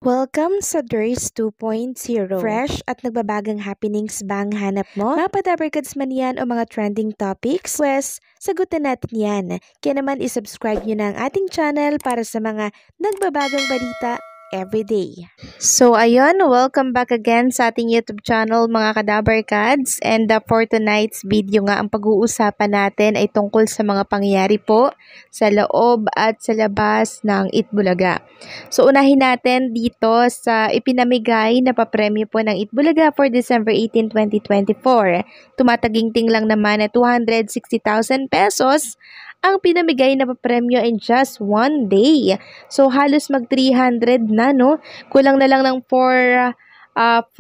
Welcome sa Durs 2.0. Fresh at nagbabagang happenings ba ang hanap mo? Mga padabarkads man yan o mga trending topics? Pwes, sagutan natin yan. Kaya naman isubscribe nyo na ang ating channel para sa mga nagbabagang balita everyday. So ayun, welcome back again sa ating YouTube channel mga kadabarkads, and for tonight's video nga ang pag-uusapan natin ay tungkol sa mga pangyayari po sa loob at sa labas ng Itbulaga. So unahin natin dito sa ipinamigay na papremyo po ng Itbulaga for December 18, 2024. Tumataginting lang naman na 260,000 pesos ang pinamigay na papremyo in just one day. So halos mag 300 na, no? Kulang na lang ng 40,000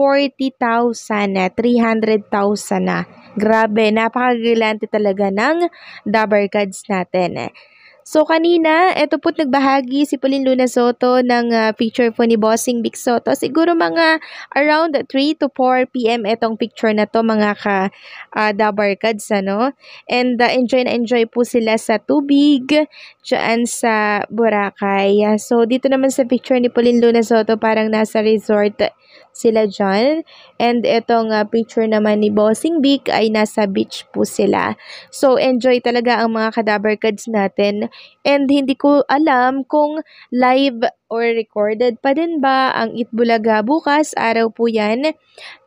na, 300,000 na. Grabe, napakagilante talaga ng dabarkads natin. So kanina, eto po't nagbahagi si Pauline Luna Soto ng picture po ni Bossing Vic Soto. Siguro mga around 3 to 4 p.m. etong picture na to mga dabarkads, ano? And enjoy na enjoy po sila sa tubig dyan sa Boracay. So dito naman sa picture ni Pauline Luna Soto, parang nasa resort sila dyan. And etong picture naman ni Bossing Vic ay nasa beach po sila. So enjoy talaga ang mga kadabarkads natin. And hindi ko alam kung live or recorded pa din ba ang Itbulaga bukas. Araw po yan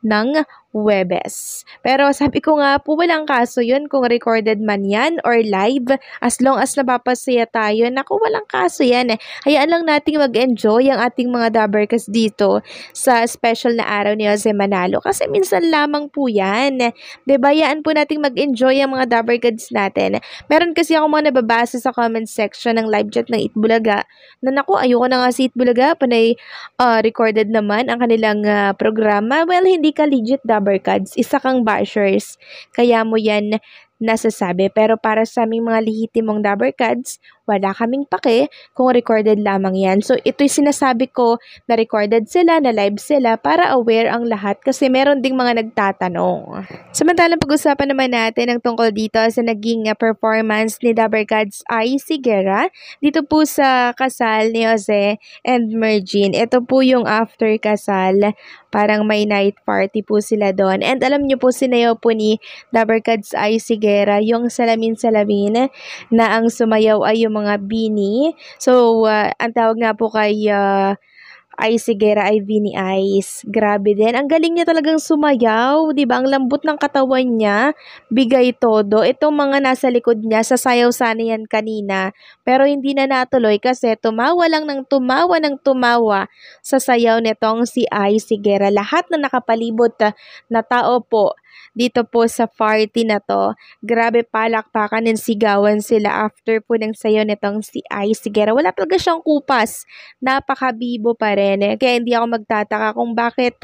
ng Huwebes. Pero sabi ko nga po, walang kaso yun kung recorded man yan or live. As long as napapasaya tayo, naku, walang kaso yan. Hayaan lang nating mag-enjoy ang ating mga dabarkas dito sa special na araw ni Jose Manalo. Kasi minsan lamang po yan. Diba? Hayaan po nating mag-enjoy ang mga dabarkads natin. Meron kasi ako mga nababasa sa comment section ng live chat ng Itbulaga na naku, ayoko na nga si Itbulaga, panay recorded naman ang kanilang programa. Well, hindi ka legit dabarkads, isa kang bashers, kaya mo yan nasasabi. Pero para sa aming mga lehitimong dabarkads, wala kaming pake kung recorded lamang yan. So ito'y sinasabi ko na recorded sila, na live sila para aware ang lahat kasi meron ding mga nagtatanong. Samantalang pag-usapan naman natin ang tungkol dito sa naging performance ni dabarkads ay si Guerra dito po sa kasal ni Jose and Mergine. Ito po yung after kasal, parang may night party po sila doon. And alam nyo po, sinayaw po ni dabarkads ay si Guerra, yung salamin-salamin na ang sumayaw ay yung mga bini. So, ang tawag nga po kay Ice Guerra ay Vini Ice. Grabe din. Ang galing niya talagang sumayaw. Diba? Ang lambot ng katawan niya. Bigay todo. Itong mga nasa likod niya, sasayaw sana yan kanina. Pero hindi na natuloy kasi tumawa lang ng tumawa sa sayaw nitong si Ice Guerra. Lahat na nakapalibot na tao po dito po sa party na to, grabe, palakpakan and sigawan sila after po ng sayo nitong si Ice Guerra. Wala talaga siyang kupas. Napakabibo pa rin. Kaya hindi ako magtataka kung bakit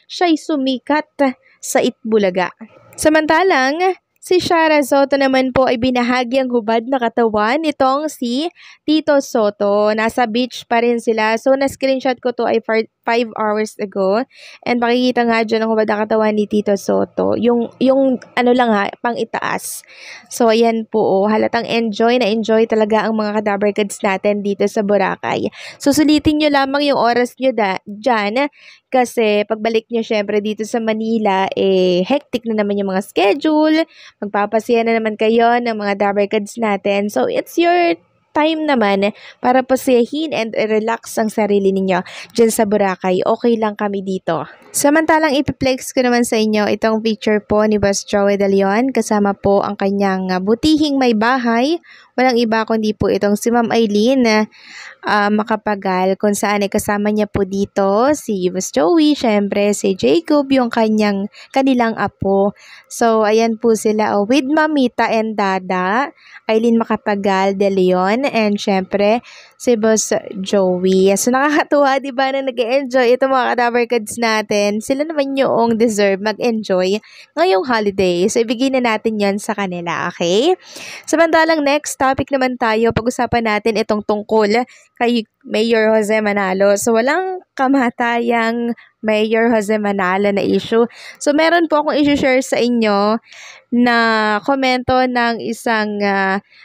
siya'y sumikat sa Itbulaga. Samantalang, si Shara Soto naman po ay binahagi ang hubad na katawan nitong si Tito Soto. Nasa beach pa rin sila. So, na-screenshot ko to ay 5 hours ago. And makikita nga dyan ang hubad na katawan ni Tito Soto. Yung ano lang pang itaas. So, ayan po. Halatang enjoy talaga ang mga kadabarkads natin dito sa Boracay. So, sulitin nyo lamang yung oras nyo dyan. Kasi, pagbalik nyo syempre dito sa Manila, hectic na naman yung mga schedule. Magpapasaya na naman kayo ng mga dabarkads natin. So, it's your time naman para pasayahin and relax ang sarili ninyo dyan sa Boracay. Okay lang kami dito. Samantalang ipiplex ko naman sa inyo itong picture po ni Boss Joey De Leon kasama po ang kanyang butihing may bahay. Walang iba kundi po itong si Ma'am Eileen Makapagal, kung saan ay kasama niya po dito si Boss Joey, syempre si Jacob, yung kanilang apo. So ayan po sila with Mamita and Dada, Eileen Makapagal De Leon, and syempre si Boss Joey. So nakakatuwa, diba, na nag-enjoy itong mga kadabarkads natin. Sila naman yung deserve mag-enjoy ngayong holiday. So ibigay na natin yon sa kanila, okay? Samantalang next topic naman tayo, pag-usapan natin itong tungkol kay Mayor Jose Manalo. So walang kamatayang Mayor Jose Manalo na issue. So, meron po akong i-share sa inyo na komento ng isang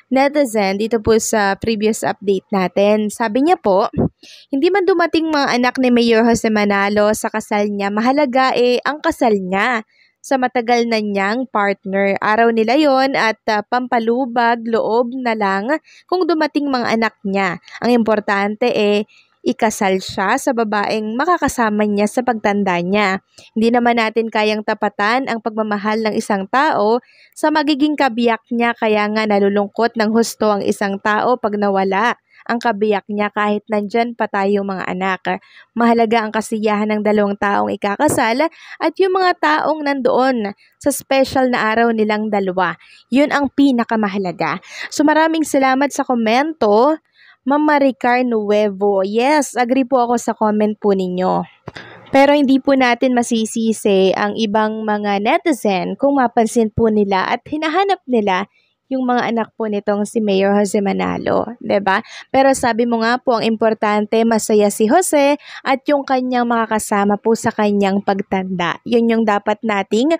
netizen dito po sa previous update natin. Sabi niya po, hindi man dumating mga anak ni Mayor Jose Manalo sa kasal niya, mahalaga ang kasal niya sa matagal na niyang partner. Araw nila yon at pampalubag loob na lang kung dumating mga anak niya. Ang importante ikasal siya sa babaeng makakasama niya sa pagtanda niya. Hindi naman natin kayang tapatan ang pagmamahal ng isang tao sa magiging kabiyak niya, kaya nga nalulungkot ng husto ang isang tao pag nawala ang kabiyak niya kahit nandyan pa tayong mga anak. Mahalaga ang kasiyahan ng dalawang taong ikakasal at yung mga taong nandoon sa special na araw nilang dalawa. Yun ang pinakamahalaga. So maraming salamat sa komento, Ma'am Maricar Nuevo. Yes, agree po ako sa comment po ninyo. Pero hindi po natin masisisi ang ibang mga netizen kung mapansin po nila at hinahanap nila yung mga anak po nitong si Mayor Jose Manalo, 'di ba? Pero sabi mo nga po, ang importante masaya si Jose at yung kanyang makakasama po sa kanyang pagtanda. Yun yung dapat nating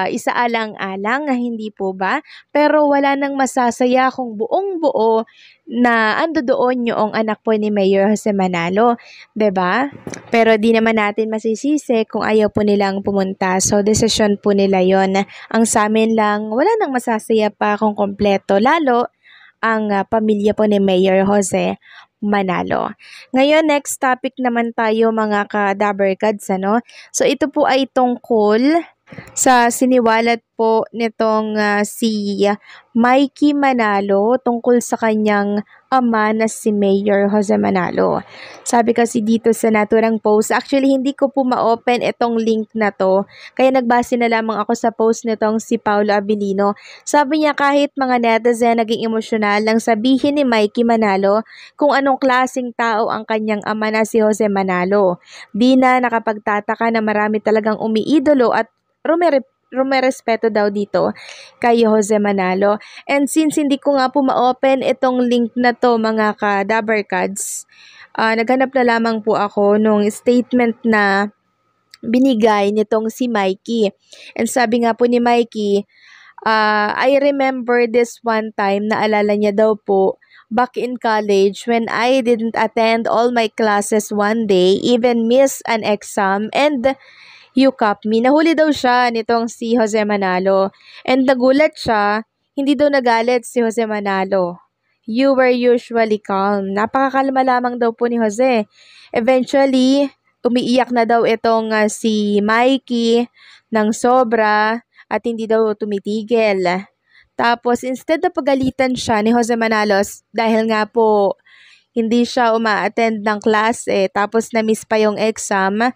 isaalang-alang, hindi po ba? Pero wala nang masasaya kung buong-buo na andoon yung anak po ni Mayor Jose Manalo, 'di ba? Pero di naman natin masisisi kung ayaw po nilang pumunta. So, desisyon po nila yon. Ang sa amin lang, wala nang masasaya pa kung kompleto, lalo ang pamilya po ni Mayor Jose Manalo. Ngayon, next topic naman tayo mga ka-Dabarkads, ano? So, ito po ay tungkol sa siniwalat po nitong si Mikey Manalo tungkol sa kanyang ama na si Mayor Jose Manalo. Sabi kasi dito sa naturang post, actually hindi ko po ma-open itong link na to, kaya nagbase na lamang ako sa post nitong si Paulo Abilino. Sabi niya kahit mga netizen naging emosyonal lang sabihin ni Mikey Manalo kung anong klaseng tao ang kanyang ama na si Jose Manalo. Di na nakapagtataka na marami talagang umiidolo at rumerespeto daw dito kay Jose Manalo. And since hindi ko nga po ma-open itong link na to mga ka-Dabarkads, naghanap na lamang po ako nung statement na binigay nitong si Mikey. And sabi nga po ni Mikey, I remember this one time, naalala niya daw po, back in college when I didn't attend all my classes one day, even miss an exam, and you cop me. Nahuli daw siya nitong si Jose Manalo. And nagulat siya, hindi daw nagalit si Jose Manalo. You were usually calm. Napakakalma lamang daw po ni Jose. Eventually, umiiyak na daw itong si Mikey ng sobra at hindi daw tumitigil. Tapos, instead na pagalitan siya ni Jose Manalo dahil nga po hindi siya uma-attend ng class tapos na-miss pa yung exam,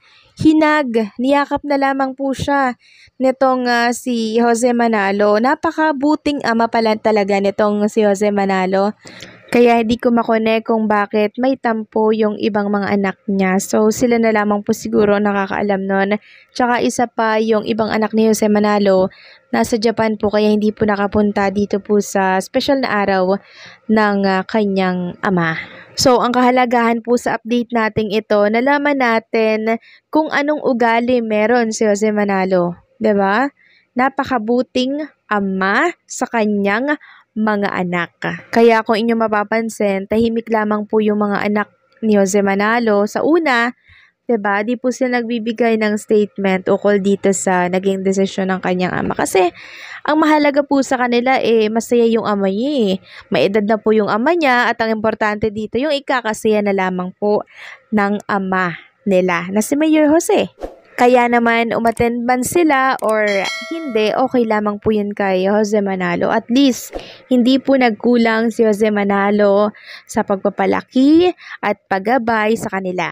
niyakap na lamang po siya nitong si Jose Manalo. Napakabuting ama pala talaga nitong si Jose Manalo. Kaya hindi ko makonek kung bakit may tampo yung ibang mga anak niya. So, sila na lamang po siguro nakakaalam nun. Tsaka isa pa yung ibang anak ni Jose Manalo, nasa Japan po kaya hindi po nakapunta dito po sa special na araw ng kanyang ama. So, ang kahalagahan po sa update nating ito, nalaman natin kung anong ugali meron si Jose Manalo. 'Di ba? Napakabuting ama sa kanyang mga anak. Kaya kung inyo mapapansin, tahimik lamang po yung mga anak ni Jose Manalo. Sa una, 'di ba? Di po sila nagbibigay ng statement ukol dito sa naging desisyon ng kanyang ama. Kasi ang mahalaga po sa kanila masaya yung ama niya . May edad na po yung ama niya at ang importante dito yung ikakasaya na lamang po ng ama nila na si Mayor Jose. Kaya naman umattend man sila or hindi, okay lamang po yun kay Jose Manalo. At least, hindi po nagkulang si Jose Manalo sa pagpapalaki at paggabay sa kanila.